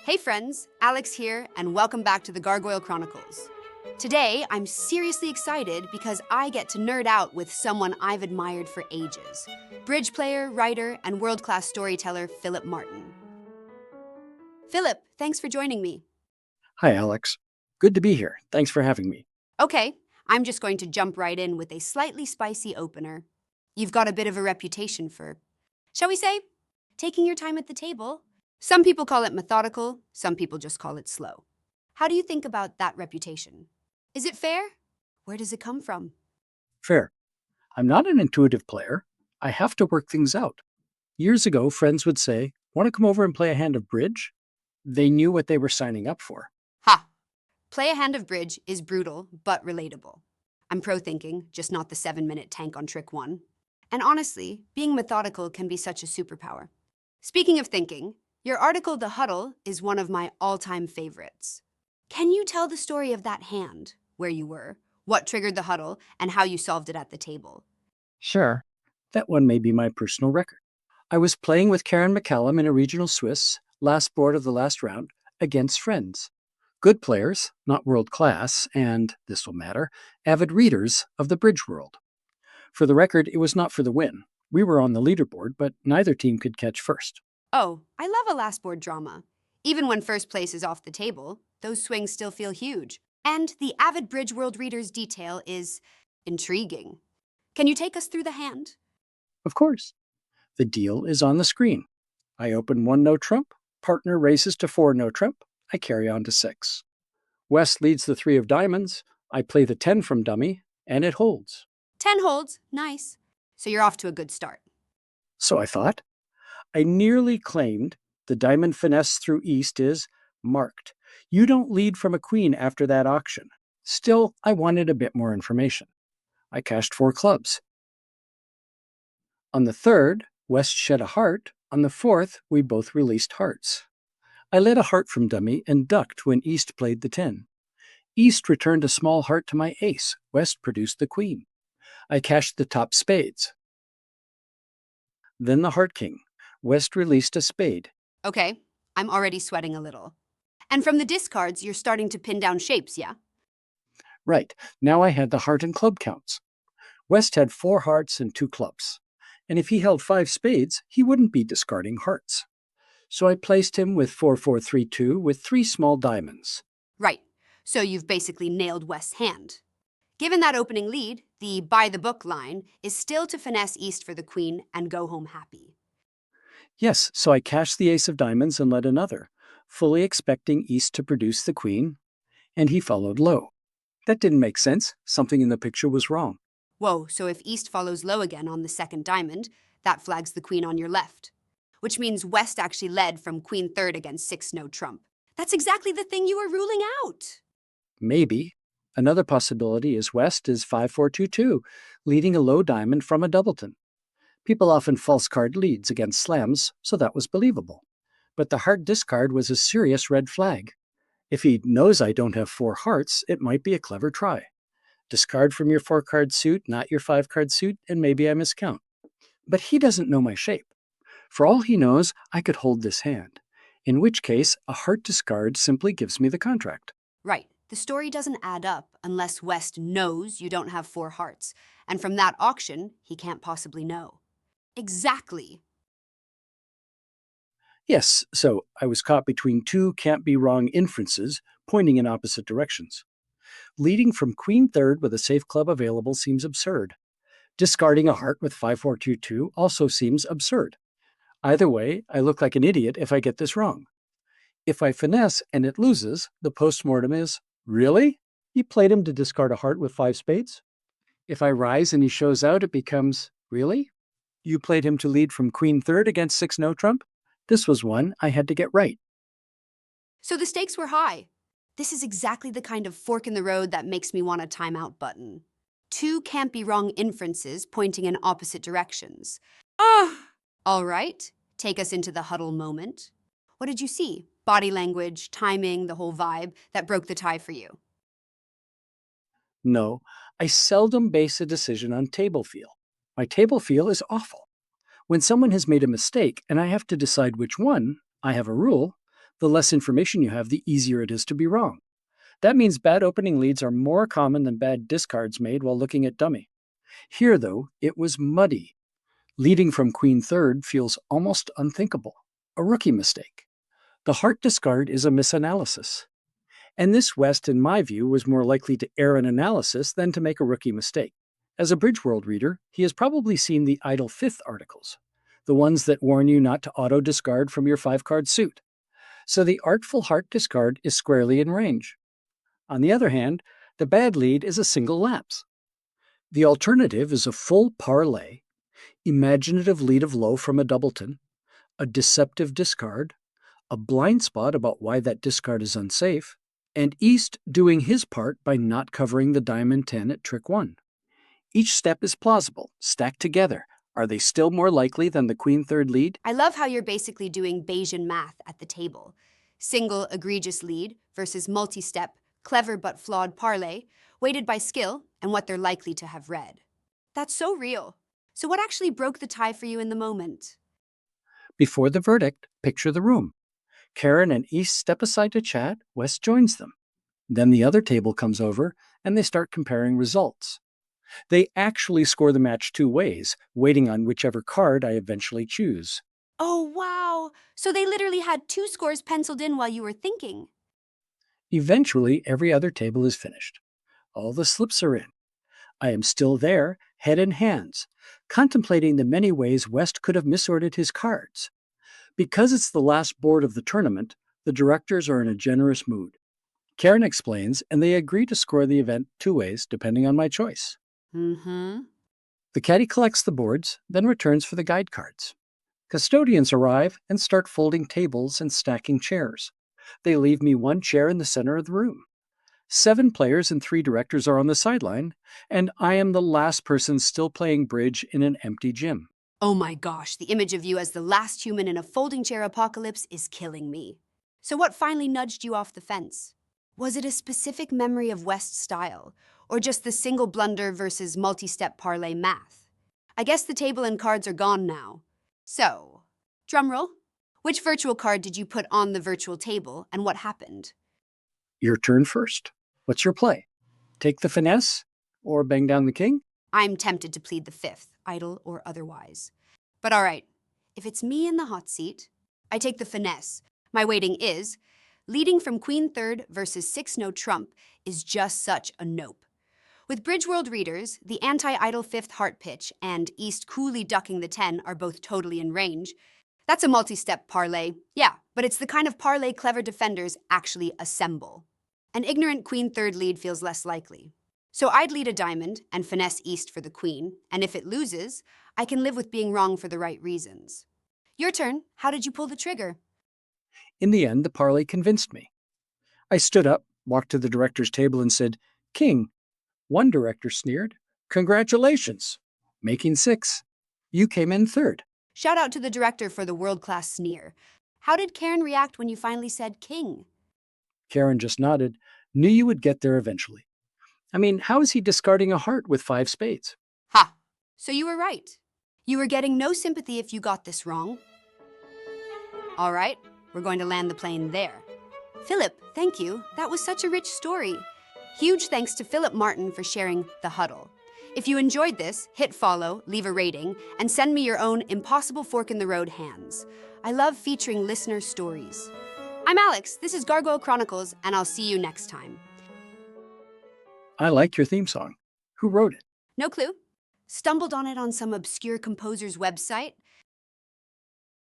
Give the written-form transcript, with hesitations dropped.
Hey friends, Alex here, and welcome back to the Gargoyle Chronicles. Today, I'm seriously excited because I get to nerd out with someone I've admired for ages. Bridge player, writer, and world-class storyteller Phillip Martin. Phillip, thanks for joining me. Hi, Alex. Good to be here. Thanks for having me. Okay, I'm just going to jump right in with a slightly spicy opener. You've got a bit of a reputation for, shall we say, taking your time at the table. Some people call it methodical, some people just call it slow. How do you think about that reputation? Is it fair? Where does it come from? Fair. I'm not an intuitive player. I have to work things out. Years ago, friends would say, "Want to come over and play a hand of bridge?" They knew what they were signing up for. Ha! Play a hand of bridge is brutal, but relatable. I'm pro-thinking, just not the 7-minute tank on trick one. And honestly, being methodical can be such a superpower. Speaking of thinking, your article, The Huddle, is one of my all-time favorites. Can you tell the story of that hand, where you were, what triggered the huddle, and how you solved it at the table? Sure. That one may be my personal record. I was playing with Karen McCallum in a regional Swiss, last board of the last round, against friends. Good players, not world class, and, this will matter, avid readers of the bridge world. For the record, it was not for the win. We were on the leaderboard, but neither team could catch first. Oh, I love a last board drama. Even when first place is off the table, those swings still feel huge. And the avid Bridge World reader's detail is intriguing. Can you take us through the hand? Of course. The deal is on the screen. I open 1 no trump, partner races to 4 no trump, I carry on to 6. West leads the 3 of diamonds, I play the 10 from dummy, and it holds. 10 holds, nice. So you're off to a good start. So I thought. I nearly claimed the diamond finesse through east is marked. You don't lead from a queen after that auction. Still, I wanted a bit more information. I cashed 4 clubs. On the 3rd, West shed a heart. On the 4th, we both released hearts. I led a heart from dummy and ducked when East played the 10. East returned a small heart to my ace. West produced the queen. I cashed the top spades. Then the heart king. West released a spade. Okay, I'm already sweating a little. And from the discards, you're starting to pin down shapes, yeah? Right, now I had the heart and club counts. West had 4 hearts and 2 clubs. And if he held 5 spades, he wouldn't be discarding hearts. So I placed him with 4-4-3-2 with 3 small diamonds. Right, so you've basically nailed West's hand. Given that opening lead, the by-the-book line is still to finesse East for the queen and go home happy. Yes, so I cashed the ace of diamonds and led another, fully expecting East to produce the queen, and he followed low. That didn't make sense. Something in the picture was wrong. Whoa, so if East follows low again on the second diamond, that flags the queen on your left. Which means West actually led from queen third against 6 no trump. That's exactly the thing you were ruling out. Maybe. Another possibility is West is 5-4-2-2, leading a low diamond from a doubleton. People often false card leads against slams, so that was believable. But the heart discard was a serious red flag. If he knows I don't have 4 hearts, it might be a clever try. Discard from your 4-card suit, not your 5-card suit, and maybe I miscount. But he doesn't know my shape. For all he knows, I could hold this hand, in which case a heart discard simply gives me the contract. Right. The story doesn't add up unless West knows you don't have 4 hearts. And from that auction, he can't possibly know. Exactly. Yes, so I was caught between 2 can't-be-wrong inferences pointing in opposite directions. Leading from queen third with a safe club available seems absurd. Discarding a heart with 5-4-2-2 also seems absurd. Either way, I look like an idiot if I get this wrong. If I finesse and it loses, the postmortem is, really? You played him to discard a heart with 5 spades? If I rise and he shows out, it becomes, really? You played him to lead from queen third against 6 no trump? This was one I had to get right. So the stakes were high. This is exactly the kind of fork in the road that makes me want a timeout button. 2 can't be wrong inferences pointing in opposite directions. All right, take us into the huddle moment. What did you see? Body language, timing, the whole vibe that broke the tie for you. No, I seldom base a decision on table feel. My table feel is awful. When someone has made a mistake and I have to decide which one, I have a rule. The less information you have, the easier it is to be wrong. That means bad opening leads are more common than bad discards made while looking at dummy. Here, though, it was muddy. Leading from queen third feels almost unthinkable, a rookie mistake. The heart discard is a misanalysis. And this West, in my view, was more likely to err in analysis than to make a rookie mistake. As a Bridge World reader, he has probably seen the idle fifth articles, the ones that warn you not to auto-discard from your 5-card suit. So the artful heart discard is squarely in range. On the other hand, the bad lead is a single lapse. The alternative is a full parlay, imaginative lead of low from a doubleton, a deceptive discard, a blind spot about why that discard is unsafe, and East doing his part by not covering the diamond 10 at trick 1. Each step is plausible, stacked together. Are they still more likely than the queen third lead? I love how you're basically doing Bayesian math at the table. Single egregious lead versus multi-step, clever but flawed parlay, weighted by skill and what they're likely to have read. That's so real. So what actually broke the tie for you in the moment? Before the verdict, picture the room. Karen and East step aside to chat, West joins them. Then the other table comes over, and they start comparing results. They actually score the match 2 ways, waiting on whichever card I eventually choose. Oh, wow. So they literally had 2 scores penciled in while you were thinking. Eventually, every other table is finished. All the slips are in. I am still there, head in hands, contemplating the many ways West could have misordered his cards. Because it's the last board of the tournament, the directors are in a generous mood. Karen explains, and they agree to score the event 2 ways, depending on my choice. Mm-hmm. The caddy collects the boards, then returns for the guide cards. Custodians arrive and start folding tables and stacking chairs. They leave me 1 chair in the center of the room. 7 players and 3 directors are on the sideline, and I am the last person still playing bridge in an empty gym. Oh my gosh, the image of you as the last human in a folding chair apocalypse is killing me. So what finally nudged you off the fence? Was it a specific memory of West's style, or just the single blunder versus multi-step parlay math? I guess the table and cards are gone now. So, drumroll, which virtual card did you put on the virtual table, and what happened? Your turn first. What's your play? Take the finesse, or bang down the king? I'm tempted to plead the 5th, idle or otherwise. But all right, if it's me in the hot seat, I take the finesse. My weighting is, leading from queen third versus 6-no trump is just such a nope. With Bridge World readers, the anti-idle 5th heart pitch and East coolly ducking the 10 are both totally in range. That's a multi-step parlay, yeah, but it's the kind of parlay clever defenders actually assemble. An ignorant queen third lead feels less likely. So I'd lead a diamond and finesse East for the queen, and if it loses, I can live with being wrong for the right reasons. Your turn. How did you pull the trigger? In the end, the parlay convinced me. I stood up, walked to the director's table, and said, "King." One director sneered, "Congratulations, making 6. You came in third." Shout out to the director for the world-class sneer. How did Karen react when you finally said king? Karen just nodded, "Knew you would get there eventually." I mean, how is he discarding a heart with 5 spades? Ha! So you were right. You were getting no sympathy if you got this wrong. All right, we're going to land the plane there. Phillip, thank you. That was such a rich story. Huge thanks to Phillip Martin for sharing The Huddle. If you enjoyed this, hit follow, leave a rating, and send me your own impossible fork-in-the-road hands. I love featuring listener stories. I'm Alex, this is Gargoyle Chronicles, and I'll see you next time. I like your theme song. Who wrote it? No clue. Stumbled on it on some obscure composer's website.